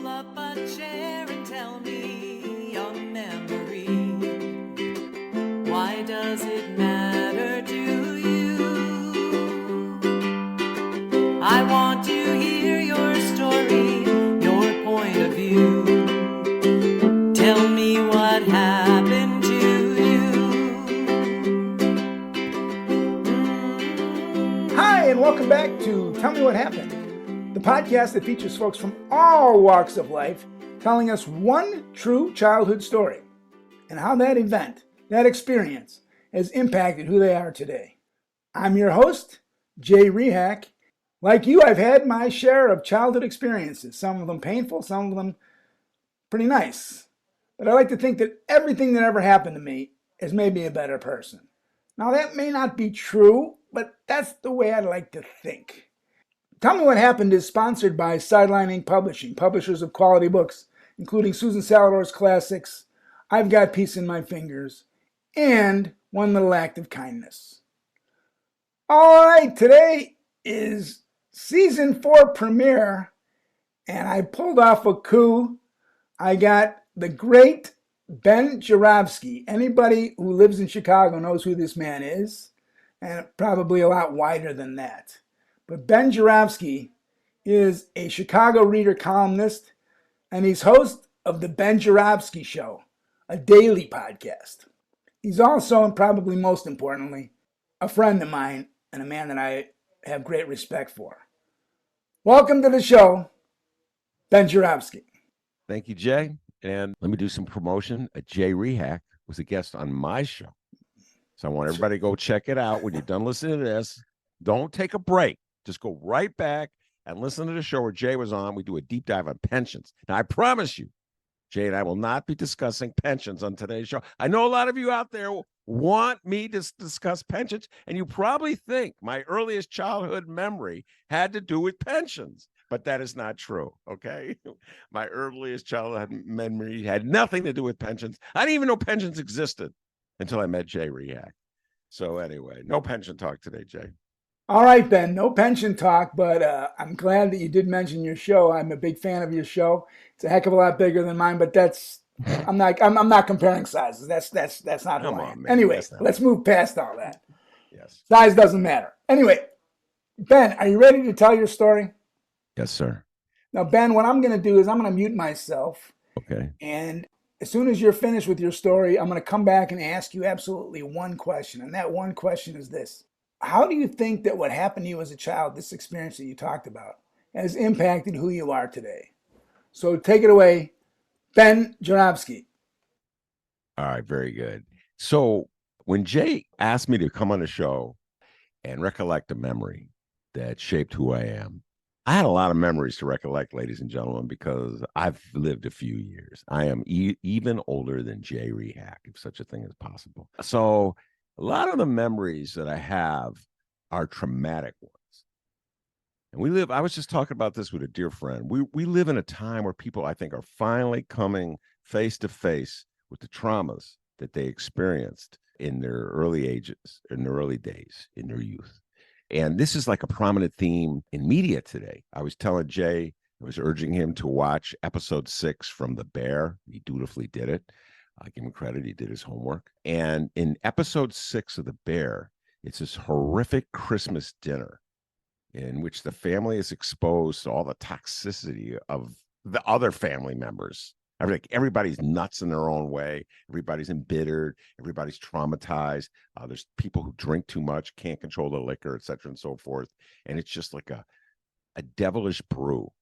Pull up a chair and tell me a memory. Why does it matter to you? I want to hear your story, your point of view. Tell me what happened to you. Hi, and welcome back to Tell Me What Happened, the podcast that features folks from all walks of life telling us one true childhood story and how that event, that experience, has impacted who they are today. I'm your host, Jay Rehack. Like you, I've had my share of childhood experiences, some of them painful, some of them pretty nice. But I like to think that everything that ever happened to me has made me a better person. Now, that may not be true, but that's the way I like to think. Tell Me What Happened is sponsored by Sidelining Publishing, publishers of quality books, including Susan Salvador's classics, I've Got Peace in My Fingers, and One Little Act of Kindness. All right, today is season 4 premiere, and I pulled off a coup. I got the great Ben Joravsky. Anybody who lives in Chicago knows who this man is, and probably a lot wider than that. But Ben Joravsky is a Chicago Reader columnist, and he's host of the Ben Joravsky Show, a daily podcast. He's also, and probably most importantly, a friend of mine and a man that I have great respect for. Welcome to the show, Ben Joravsky. Thank you, Jay. And let me do some promotion. Jay Rehack was a guest on my show. So I want everybody to go check it out. When you're done listening to this, don't take a break. Just go right back and listen to the show where Jay was on. We do a deep dive on pensions. Now, I promise you, Jay and I will not be discussing pensions on today's show. I know a lot of you out there want me to discuss pensions, and you probably think my earliest childhood memory had to do with pensions. But that is not true, okay? My earliest childhood memory had nothing to do with pensions. I didn't even know pensions existed until I met Jay Rehack. So anyway, no pension talk today, Jay. All right, Ben, no pension talk, but I'm glad that you did mention your show. I'm a big fan of your show. It's a heck of a lot bigger than mine, but I'm not comparing sizes. That's not who I am. Anyway, let's move past all that. Yes. Size doesn't matter. Anyway, Ben, are you ready to tell your story? Yes, sir. Now, Ben, what I'm going to do is I'm going to mute myself. Okay. And as soon as you're finished with your story, I'm going to come back and ask you absolutely one question. And that one question is this. How do you think that what happened to you as a child, this experience that you talked about, has impacted who you are today? So take it away, Ben Joravsky. All right, very good. So when Jay asked me to come on the show and recollect a memory that shaped who I am, I had a lot of memories to recollect, ladies and gentlemen, because I've lived a few years. I am even older than Jay Rehack, if such a thing is possible. So a lot of the memories that I have are traumatic ones. And I was just talking about this with a dear friend. We live in a time where people, I think, are finally coming face to face with the traumas that they experienced in their early ages, in their early days, in their youth. And this is like a prominent theme in media today. I was telling Jay, I was urging him to watch episode 6 from The Bear. He dutifully did it. I give him credit. He did his homework. And in episode 6 of The Bear, it's this horrific Christmas dinner in which the family is exposed to all the toxicity of the other family members. Everybody's nuts in their own way. Everybody's embittered. Everybody's traumatized. There's people who drink too much, can't control the liquor, et cetera, and so forth. And it's just like a devilish brew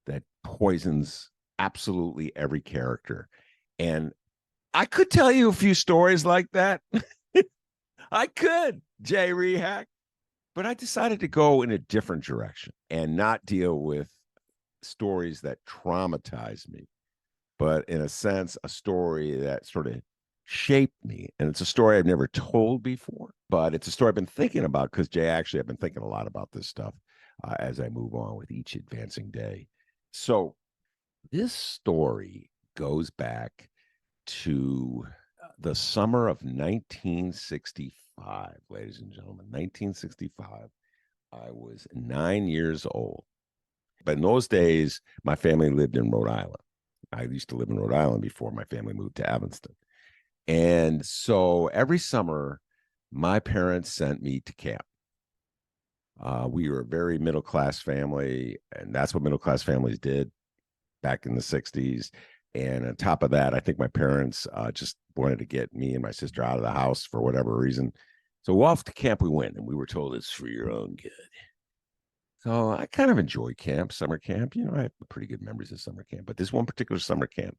that poisons absolutely every character. And I could tell you a few stories like that. I could, Jay Rehack. But I decided to go in a different direction and not deal with stories that traumatize me, but in a sense, a story that sort of shaped me. And it's a story I've never told before, but it's a story I've been thinking about because, Jay, actually, I've been thinking a lot about this stuff as I move on with each advancing day. So this story goes back to the summer of 1965, ladies and gentlemen, 1965. I was 9 years old. But in those days, my family lived in Rhode Island. I used to live in Rhode Island before my family moved to Evanston. And so every summer, my parents sent me to camp. We were a very middle-class family, and that's what middle-class families did back in the 60s. And on top of that, I think my parents just wanted to get me and my sister out of the house for whatever reason. So off to camp we went, and we were told it's for your own good. So I kind of enjoy camp, summer camp. You know, I have pretty good memories of summer camp. But this one particular summer camp,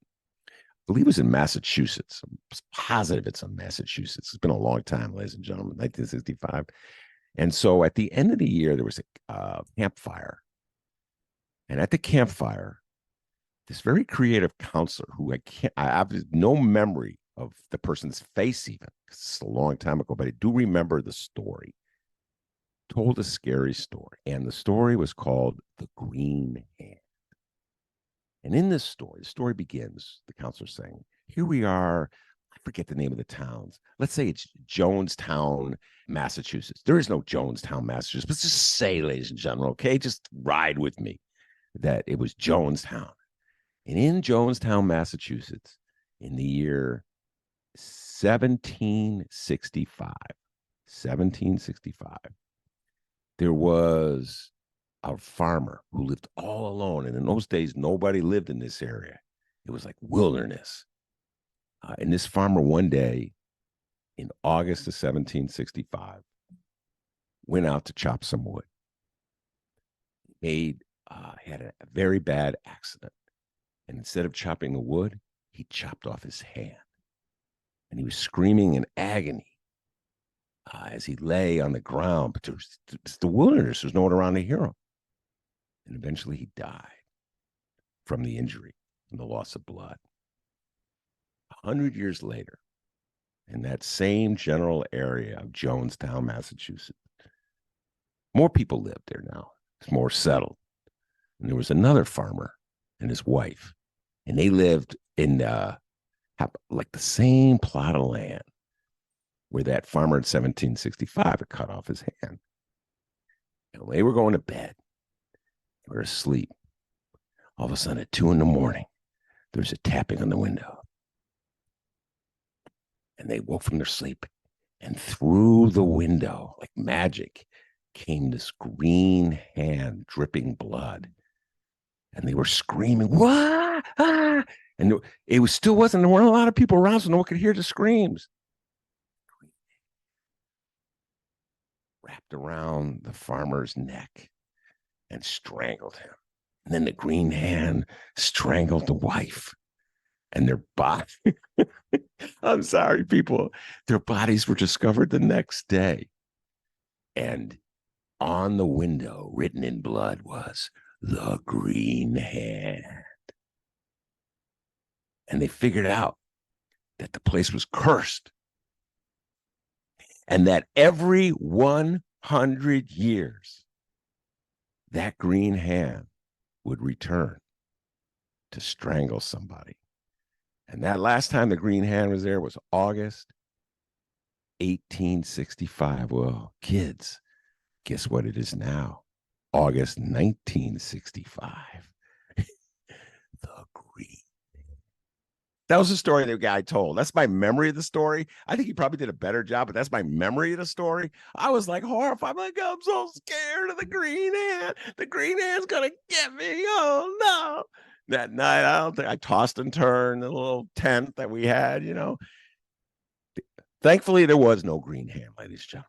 I believe it was in Massachusetts. I'm positive it's in Massachusetts. It's been a long time, ladies and gentlemen, 1965. And so at the end of the year, there was a campfire. And at the campfire, this very creative counselor who I have no memory of the person's face even, because it's a long time ago, but I do remember the story, told a scary story. And the story was called The Green Hand. And in this story, the story begins, the counselor saying, here we are, I forget the name of the towns. Let's say it's Jonestown, Massachusetts. There is no Jonestown, Massachusetts, but just say, ladies and gentlemen, okay, just ride with me, that it was Jonestown. And in Jonestown, Massachusetts, in the year 1765, there was a farmer who lived all alone. And in those days, nobody lived in this area. It was like wilderness. And this farmer one day in August of 1765 went out to chop some wood. Had a very bad accident. And instead of chopping the wood, he chopped off his hand. And he was screaming in agony as he lay on the ground. But it's the wilderness. There's no one around to hear him. And eventually he died from the injury and the loss of blood. 100 years later, in that same general area of Jonestown, Massachusetts, more people lived there now. It's more settled. And there was another farmer and his wife. And they lived in like the same plot of land where that farmer in 1765 had cut off his hand. And when they were going to bed, they were asleep. All of a sudden at 2 a.m, there's a tapping on the window. And they woke from their sleep. And through the window, like magic, came this green hand dripping blood. And they were screaming, "Wah! Ah!" And there weren't a lot of people around, so no one could hear the screams. Wrapped around the farmer's neck and strangled him. And then the green hand strangled the wife. And their body, I'm sorry, people, their bodies were discovered the next day. And on the window, written in blood, was The Green Hand. And they figured out that the place was cursed. And that every 100 years, that green hand would return to strangle somebody. And that last time the green hand was there was August 1865. Well, kids, guess what it is now? August 1965. The green. That was the story the guy told. That's my memory of the story. I think he probably did a better job, but that's my memory of the story. I was like horrified. I'm like, I'm so scared of the green hand. The green hand's gonna get me. Oh no. That night, I tossed and turned the little tent that we had, you know. Thankfully, there was no green hand, ladies and gentlemen.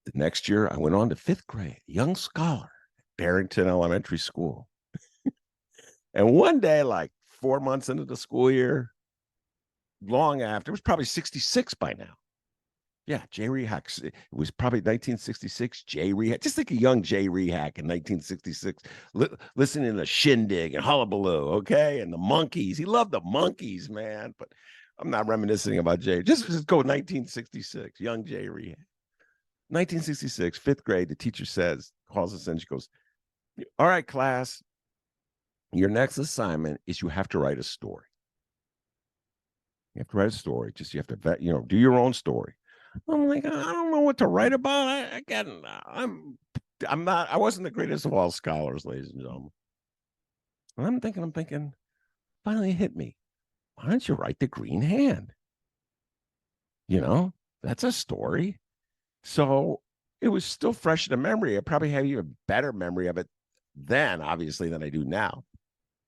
The next year, I went on to 5th grade, young scholar at Barrington Elementary School. And one day, like 4 months into the school year, long after, it was probably 66 by now. Yeah, Jay Rehak. It was probably 1966. Jay Rehak. Just like a young Jay Rehak in 1966, listening to Shindig and Hullabaloo, okay? And the Monkees. He loved the Monkees, man. But I'm not reminiscing about Jay. Just go 1966, young Jay Rehak. 1966, 5th grade, the teacher calls us in. She goes, all right, class, your next assignment is you have to write a story. You have to write a story. You have to, do your own story. I'm like, I don't know what to write about. I wasn't the greatest of all scholars, ladies and gentlemen. And I'm thinking, finally it hit me. Why don't you write The Green Hand? That's a story. So it was still fresh in the memory. I probably have even better memory of it then, obviously, than I do now.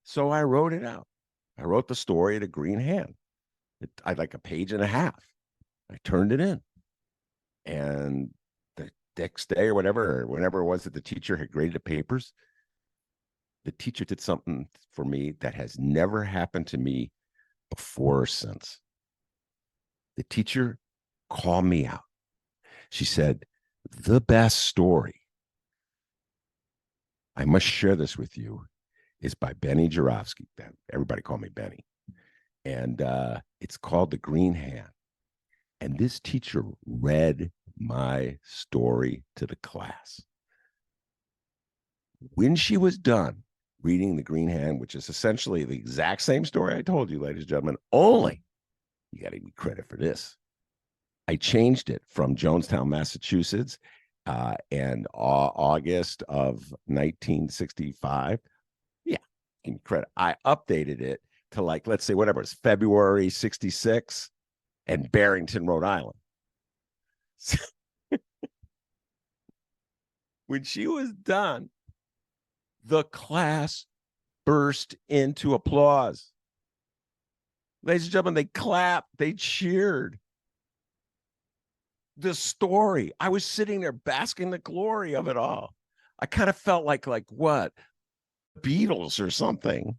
So I wrote it out. I wrote the story of The Green Hand. I like a page and a half. I turned it in. And the next day or whenever it was that the teacher had graded the papers, the teacher did something for me that has never happened to me before or since. The teacher called me out. She said, "The best story, I must share this with you, is by Benny Joravsky." Everybody called me Benny. And it's called The Green Hand. And this teacher read my story to the class. When she was done reading The Green Hand, which is essentially the exact same story I told you, ladies and gentlemen, only, you got to give me credit for this, I changed it from Jonestown, Massachusetts, and August of 1965. Yeah, give me credit. I updated it to, like, let's say whatever, it's February 66 and Barrington, Rhode Island. So, when she was done, the class burst into applause. Ladies and gentlemen, they clapped, they cheered. The story, I was sitting there basking in the glory of it all. I kind of felt like what? Beatles or something.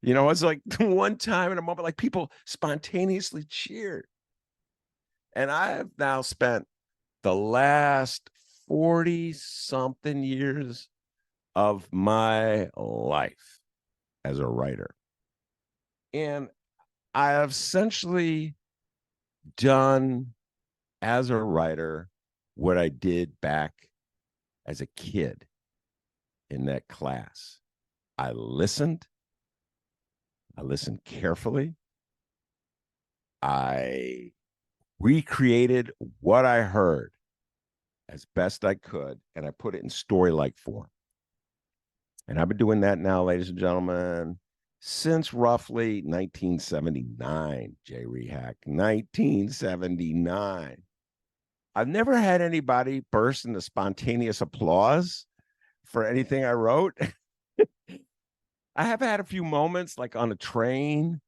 It's like one time in a moment, like people spontaneously cheered. And I have now spent the last 40-something years of my life as a writer. And I have essentially done as a writer what I did back as a kid in that class. I listened carefully. I recreated what I heard as best I could, and I put it in story-like form. And I've been doing that now, ladies and gentlemen, since roughly 1979, Jay Rehack, 1979. I've never had anybody burst into spontaneous applause for anything I wrote. I have had a few moments, like on a train.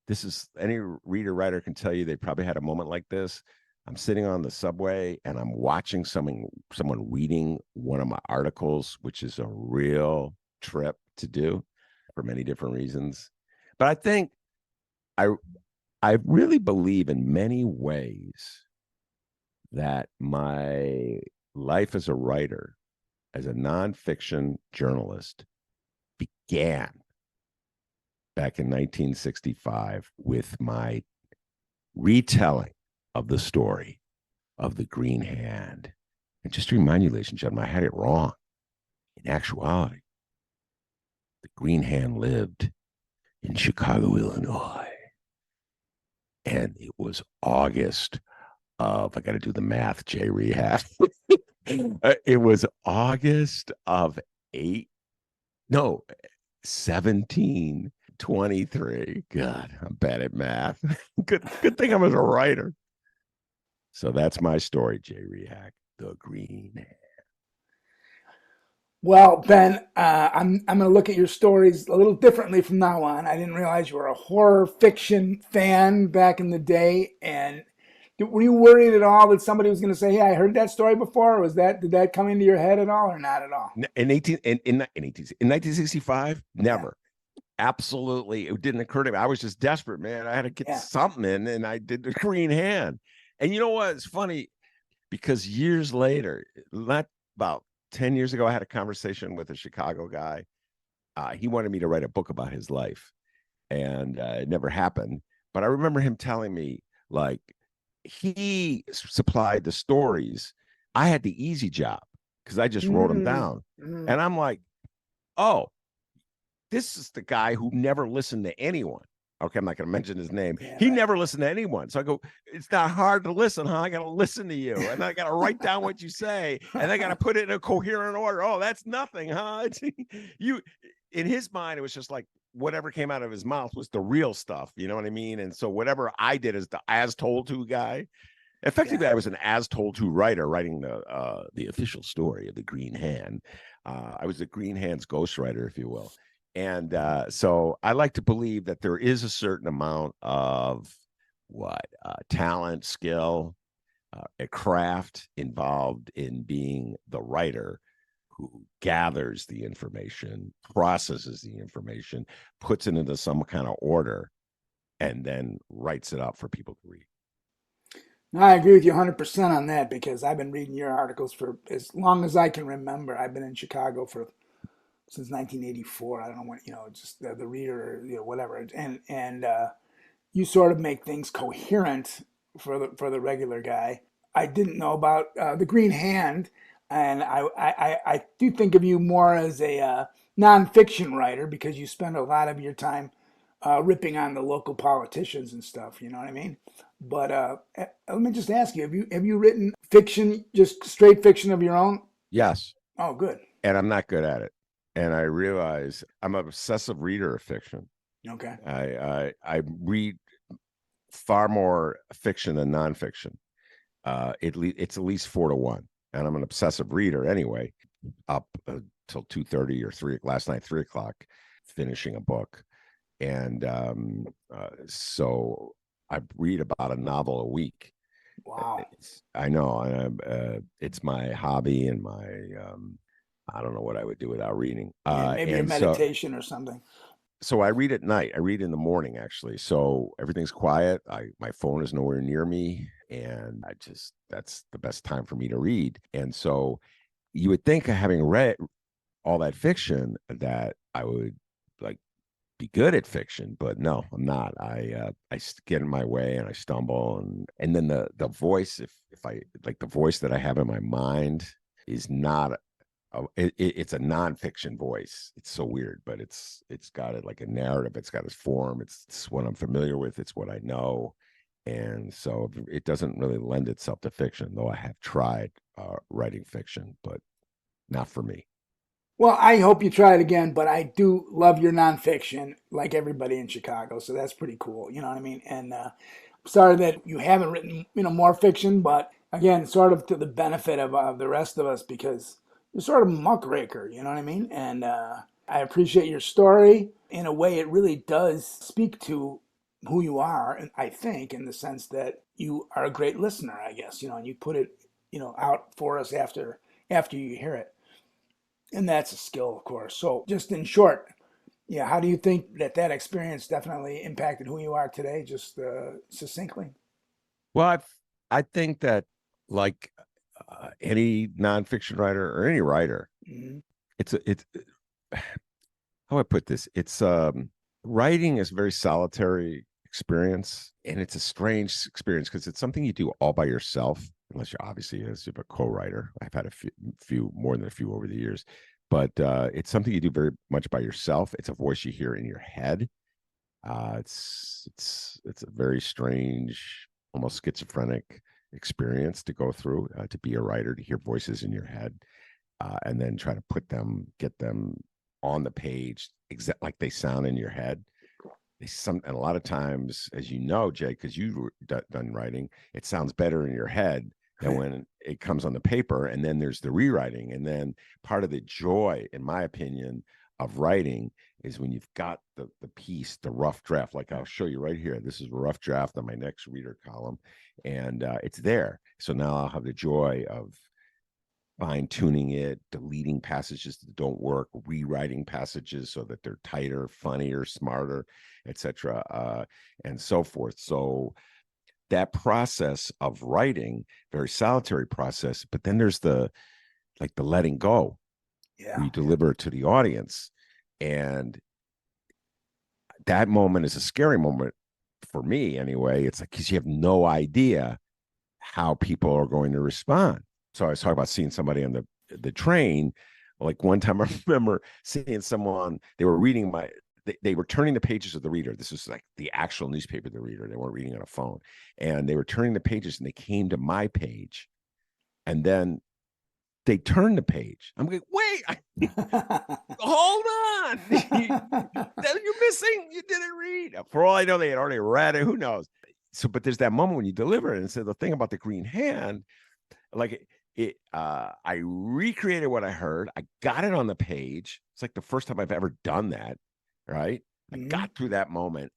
This is, any reader writer can tell you they probably had a moment like this. I'm sitting on the subway and I'm watching someone reading one of my articles, which is a real trip to do for many different reasons. But I think I really believe in many ways that my life as a writer, as a nonfiction journalist, began back in 1965 with my retelling of the story of The Green Hand. And just to remind you, ladies and gentlemen, I had it wrong. In actuality, The Green Hand lived in Chicago, Illinois. And it was August of, I got to do the math, Jay Rehab. It was August of 1723. God, I'm bad at math. Good thing I was a writer. So that's my story, Jay Rehack, The Green Hand. Well, Ben, I'm going to look at your stories a little differently from now on. I didn't realize you were a horror fiction fan back in the day. And were you worried at all that somebody was going to say, "Hey, I heard that story before"? Or did that come into your head at all, or not at all? In 1965, never. Yeah. Absolutely, it didn't occur to me. I was just desperate, man. I had to get something in, and I did The Green Hand. And you know what? It's funny because years later, not about 10 years ago, I had a conversation with a Chicago guy. He wanted me to write a book about his life, and it never happened. But I remember him telling me, like, he supplied the stories. I had the easy job because I just wrote them down. And I'm like, oh, this is the guy who never listened to anyone. Okay, I'm not going to mention his name. Yeah, He right. never listened to anyone. So I go, it's not hard to listen, huh? I got to listen to you. And I got to write down what you say. And I got to put it in a coherent order. Oh, that's nothing, huh? You, in his mind, it was just like whatever came out of his mouth was the real stuff. You know what I mean? And so whatever I did as the as told to guy, effectively, Yeah. I was an as told to writer writing the official story of the Green Hand. I was the Green Hand's ghostwriter, if you will. And so I like to believe that there is a certain amount of talent, skill, a craft involved in being the writer who gathers the information, processes the information, puts it into some kind of order, and then writes it up for people to read. No, I agree with you 100% on that because I've been reading your articles for as long as I can remember. I've been in Chicago since 1984. I don't know when, just the Reader, whatever. And you sort of make things coherent for the regular guy. I didn't know about the Green Hand, and I do think of you more as a nonfiction writer because you spend a lot of your time ripping on the local politicians and stuff. You know what I mean? But let me just ask you: have you written fiction, just straight fiction of your own? Yes. Oh, good. And I'm not good at it. And I realize I'm an obsessive reader of fiction. Okay. I read far more fiction than nonfiction. It's at least 4-1, and I'm an obsessive reader anyway. Up till 2:30 or 3 o'clock, finishing a book, and so I read about a novel a week. Wow. I know, and it's my hobby and my I don't know what I would do without reading. Yeah, maybe a And meditation or something. so I read at night. I read in the morning, actually. So everything's quiet. My phone is nowhere near me, and that's the best time for me to read. And so you would think, having read all that fiction, that I would like be good at fiction, but no, I'm not. I get in my way and I stumble, and then the voice, if I like the voice that I have in my mind is not. It's a nonfiction voice. It's so weird, but it's got it like a narrative. It's got its form. It's what I'm familiar with. It's what I know, and so it doesn't really lend itself to fiction. Though I have tried writing fiction, but not for me. Well, I hope you try it again, but I do love your nonfiction, like everybody in Chicago. So that's pretty cool. You know what I mean? And sorry that you haven't written, more fiction, but again, sort of to the benefit of the rest of us because you're sort of a muckraker. You know what I mean? And I appreciate your story. In a way, it really does speak to who you are, and I think in the sense that you are a great listener, I guess. And you put it, out for us after you hear it. And that's a skill, of course. So, just in short, yeah, how do you think that experience definitely impacted who you are today? Just succinctly. Well, I think that, like any nonfiction writer or any writer, Mm-hmm. it's how do I put this? It's writing is a very solitary experience, and it's a strange experience because it's something you do all by yourself, unless you're obviously a co-writer. I've had a few more than a few over the years, but it's something you do very much by yourself. It's a voice you hear in your head. It's a very strange, almost schizophrenic experience to go through, to be a writer, to hear voices in your head, and then try to get them on the page exact like they sound in your head. And a lot of times, as you know, Jay, because you've done writing, it sounds better in your head than when it comes on the paper. And then there's the rewriting. And then part of the joy, in my opinion, of writing is when you've got the piece, the rough draft. Like I'll show you right here. This is a rough draft on my next reader column, and it's there. So now I'll have the joy of fine-tuning it, deleting passages that don't work, rewriting passages so that they're tighter, funnier, smarter, etc., and so forth. So that process of writing, very solitary process, but then there's the letting go. Yeah. Where you deliver it to the audience, and that moment is a scary moment for me anyway. It's like, because you have no idea how people are going to respond. So I was talking about seeing somebody on the train. Like one time I remember seeing someone, they were reading they were turning the pages of the Reader. This was like the actual newspaper, the Reader. They weren't reading on a phone. And they were turning the pages and they came to my page. And then they turned the page. I'm like, wait, hold on. You're missing. You didn't read. For all I know, they had already read it. Who knows? So, but there's that moment when you deliver it. And so the thing about the green hand, like I recreated what I heard. I got it on the page. It's like the first time I've ever done that. Right. I got through that moment.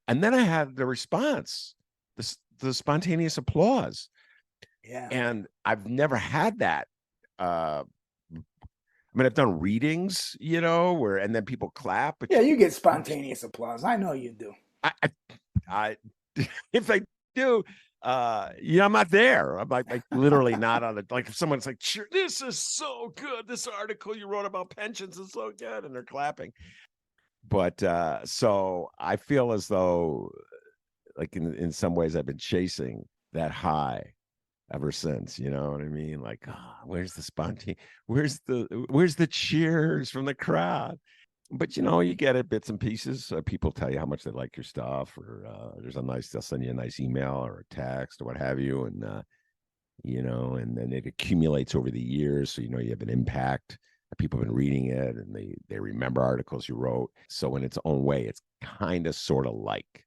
And then I had the response, the spontaneous applause. Yeah. And I've never had that. I mean, I've done readings, and then people clap. But yeah, you get spontaneous applause. I know you do. I if I do, I'm not there. I'm like literally not on the, like if someone's like, sure, this is so good. This article you wrote about pensions is so good. And they're clapping. But so I feel as though like in some ways I've been chasing that high ever since, you know what I mean? Like, where's the spontaneous? Where's the cheers from the crowd? But you get it bits and pieces. People tell you how much they like your stuff, or they'll send you a nice email or a text or what have you, and and then it accumulates over the years. So you have an impact. People have been reading it, and they remember articles you wrote. So in its own way, it's kind of sort of like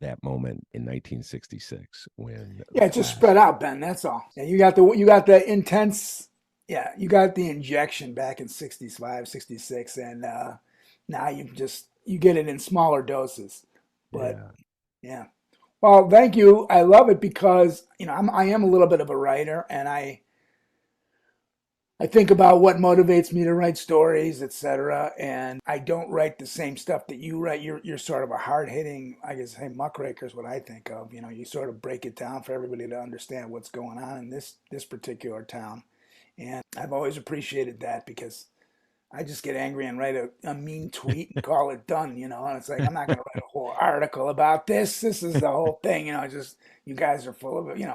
that moment in 1966 when it just spread out, Ben. That's all. Yeah, you got the intense. Yeah, you got the injection back in 65, 66, and now you get it in smaller doses. But yeah. Well, thank you. I love it because I am a little bit of a writer, and I think about what motivates me to write stories, etc. And I don't write the same stuff that you write. You're sort of a hard-hitting, I guess, muckraker is what I think of. You sort of break it down for everybody to understand what's going on in this particular town. And I've always appreciated that because I just get angry and write a mean tweet and call it done, and it's like, I'm not going to write a whole article about this. This is the whole thing, just you guys are full of it,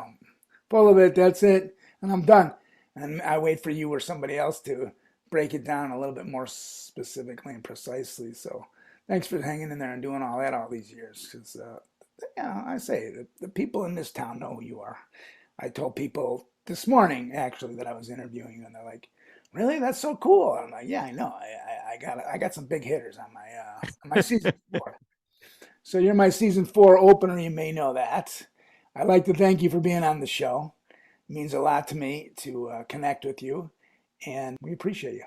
full of it. That's it. And I'm done. And I wait for you or somebody else to break it down a little bit more specifically and precisely. So thanks for hanging in there and doing all that all these years. Because, I say the people in this town know who you are. I told people this morning, actually, that I was interviewing you, and they're like, really? That's so cool. I'm like, yeah, I know. I got some big hitters on my season 4. So you're my season 4 opener. You may know that. I'd like to thank you for being on the show. It means a lot to me to connect with you, and we appreciate you.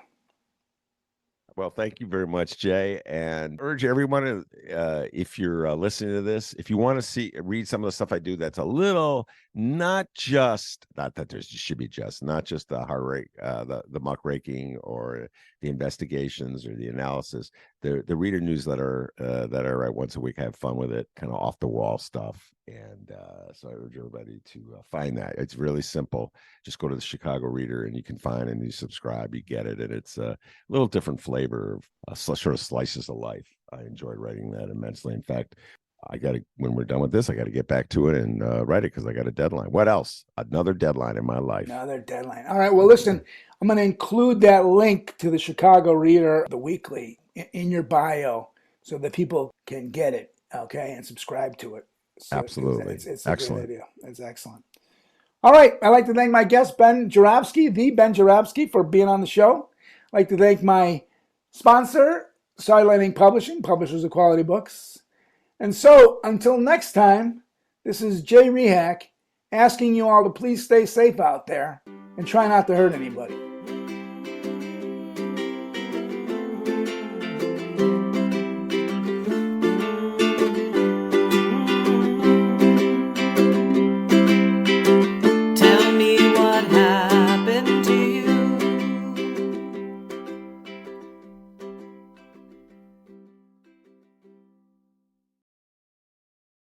Well, thank you very much, Jay, and urge everyone, if you're listening to this, if you want to read some of the stuff I do, that's a little, not that there should be not just the the muckraking or the investigations or the analysis, the Reader newsletter that I write once a week. I have fun with it, kind of off the wall stuff. And so I urge everybody to find that. It's really simple. Just go to the Chicago Reader and you can find it, and you subscribe, you get it. And it's a little different flavor of sort of slices of life. I enjoyed writing that immensely. In fact, when we're done with this, I got to get back to it and write it because I got a deadline. What else? Another deadline in my life. Another deadline. All right. Well, listen, I'm going to include that link to the Chicago Reader, the weekly, in your bio so that people can get it, okay, and subscribe to it. So absolutely. It's a excellent. Great idea. It's excellent. All right. I'd like to thank my guest, Ben Joravsky, the Ben Joravsky, for being on the show. I'd like to thank my sponsor, Sidelining Publishing, publishers of quality books. And so, until next time, this is Jay Rehak asking you all to please stay safe out there and try not to hurt anybody.